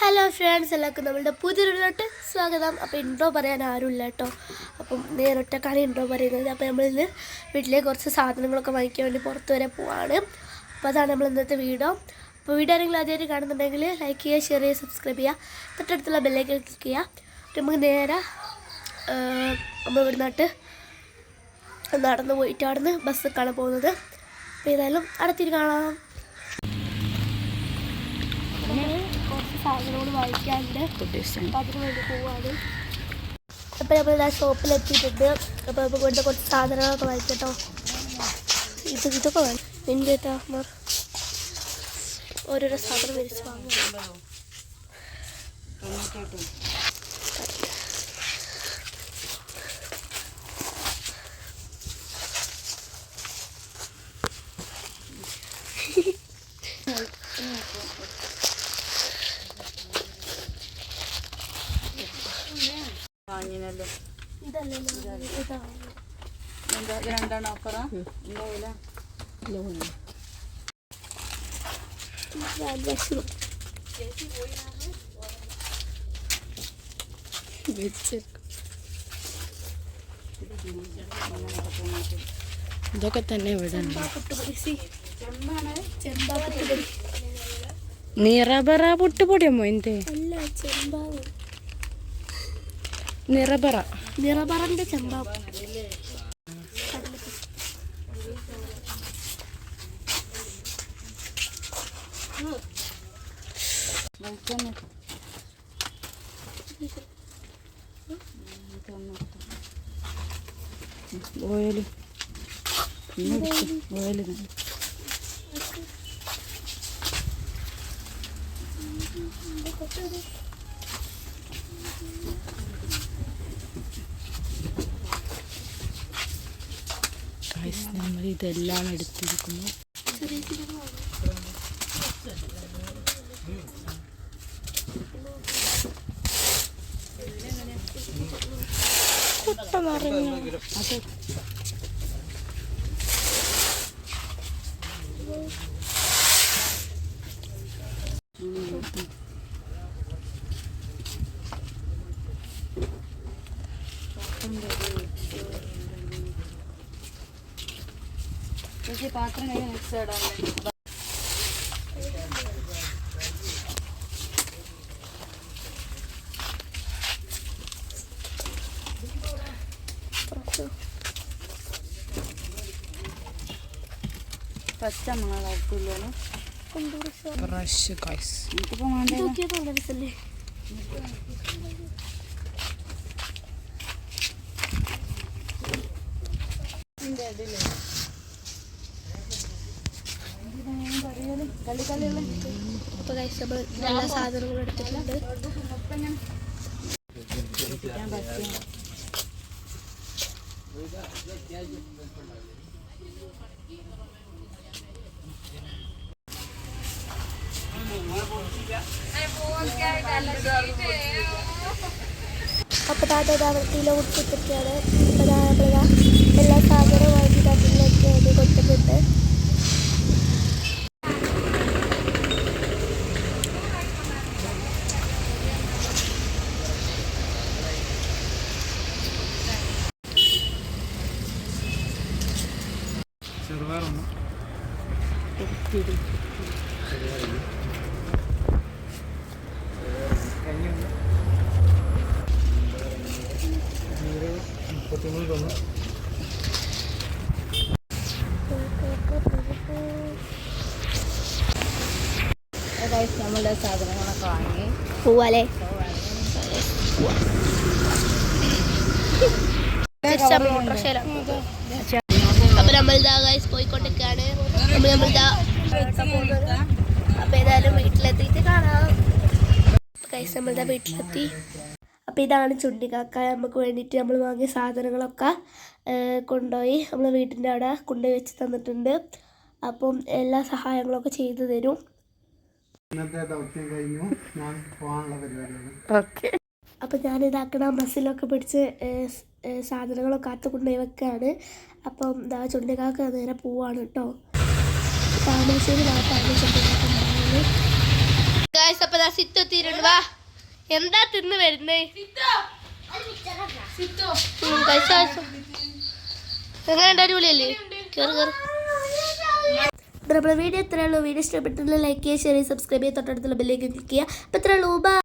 Hello friends, എല്ലാവർക്കും നമ്മളുടെ പുതിയൊരു സ്വാഗതം. അപ്പോൾ ഇൻട്രോ പറയാൻ ആരുമില്ല കേട്ടോ. അപ്പം നേരൊറ്റക്കാണ് ഇൻട്രോ പറയുന്നത്. അപ്പോൾ നമ്മളിന്ന് വീട്ടിലേക്ക് കുറച്ച് സാധനങ്ങളൊക്കെ വാങ്ങിക്കാൻ വേണ്ടി പുറത്ത് വരെ പോവാണ്. അപ്പോൾ അതാണ് നമ്മൾ ഇന്നത്തെ വീഡിയോ. അപ്പോൾ വീഡിയോ ആരെങ്കിലും ആദ്യമായിട്ട് കാണുന്നുണ്ടെങ്കിൽ ലൈക്ക് ചെയ്യുക, ഷെയർ ചെയ്യുക, സബ്സ്ക്രൈബ് ചെയ്യുക, തൊട്ടടുത്തുള്ള ബെല്ലേക്ക് ക്ലിക്ക് ചെയ്യുക. നമുക്ക് നേരെ നമ്മൾ ഇവിടുന്നിട്ട് നടന്ന് പോയിട്ട് അവിടുന്ന് ബസ് കാണാൻ പോകുന്നത്. അപ്പോൾ ഏതായാലും അടുത്തിരി കാണാം. കുറച്ച് സാധനങ്ങൾ വാങ്ങിക്കാറുണ്ട്, അപ്പോൾ അതിന് വേണ്ടി പോവാണ്. അപ്പോൾ നമ്മൾ ആ ഷോപ്പിലെത്തിയിട്ടുണ്ട്. അപ്പോൾ നമുക്ക് ഇവിടുത്തെ കുറച്ച് സാധനങ്ങളൊക്കെ വാങ്ങിക്കട്ടോ. ഇതൊക്കെ വേണം എൻ്റെ ഓരോരോ സാധനം മേടിച്ച് വാങ്ങും. രണ്ടെണ്ണം അപ്പുറം ഇതൊക്കെ തന്നെ ഇവിടെ നിറബറ പുട്ടുപൊടിയമ്മോ എന്തേ നിറബറന്റെ ചെമ്പാവ്. ഓയില് ഓയില് നമ്മൾ ഇതെല്ലാം എടുത്തിരിക്കുന്നു. പാത്രം കഴിഞ്ഞ് മിക്സ് ഇടാൻ പച്ച മുളകില്ലോണം ഫ്രഷ് ഗൈസ്. എനിക്കിപ്പോൾ വേണ്ടേ അപ്പോൾ ഗൈസ് നമ്മൾ എല്ലാ സാധനങ്ങളും എടുത്തിട്ടുണ്ട്. അപ്പോൾ വൃത്തിയിലെ കൊടുത്തിട്ടൊക്കെയാണ്. അപ്പോൾ നമ്മളിതാ എല്ലാ സാധനവും വാങ്ങിയിട്ട് അതിലേക്ക് വേണ്ടി കൊടുത്തിട്ടുണ്ട്. നമ്മളുടെ സാധനങ്ങളൊക്കെ വാങ്ങി പോവാല്ലേ. അപ്പൊ നമ്മളിതാ ഗൈസ് പോയിക്കൊണ്ടിരിക്കുകയാണ്. അപ്പൊ ഏതായാലും വീട്ടിലെത്തിയിട്ട് കാണാം. ഗൈസ് നമ്മളിതാ വീട്ടിലെത്തി. അപ്പോൾ ഇതാണ് ചുണ്ടിക്കാക്ക. നമുക്ക് വേണ്ടിയിട്ട് നമ്മൾ വാങ്ങിയ സാധനങ്ങളൊക്കെ കൊണ്ടുപോയി നമ്മൾ വീട്ടിൻ്റെ അവിടെ കൊണ്ടുപോയി വെച്ച് തന്നിട്ടുണ്ട്. അപ്പം എല്ലാ സഹായങ്ങളൊക്കെ ചെയ്തു തരും. ഇന്നത്തെ ദൗത്യം കഴിഞ്ഞു. ഞാൻ പോകാനുള്ള പരിപാടിയാണ്. ഓക്കെ. അപ്പം ഞാനിതാക്കണ ബസ്സിലൊക്കെ പിടിച്ച് സാധനങ്ങളൊക്കെ അകത്ത് കൊണ്ടുപോയി വെക്കുകയാണ്. അപ്പം എന്താ ചുണ്ടിക്കാക്ക നേരെ പോവാണ് കേട്ടോ. താമരശ്ശേരി ഭാഗത്താണ് ചുണ്ടിക്കാക്ക ഉണ്ടാവുന്നത്. അപ്പൊ ദാ സിത്തു എത്തിയിട്ടുണ്ട്. വാ, എന്താ തിന്ന് വരുന്നേ? എങ്ങനെ അടിപൊളിയല്ലേ? കേറ് കേറ്. നമ്മുടെ വീഡിയോ എത്രയുള്ളൂ? വീഡിയോ ഇഷ്ടപ്പെട്ടുള്ള ലൈക്ക് ചെയ്യുക, ഷെയർ ചെയ്യുക, സബ്സ്ക്രൈബ് ചെയ്യുക, തൊട്ടടുത്തുള്ള ബെല്ലേക്ക് ക്ലിക്ക് ചെയ്യുക. അപ്പം എത്രയുള്ളൂ? ബൈ.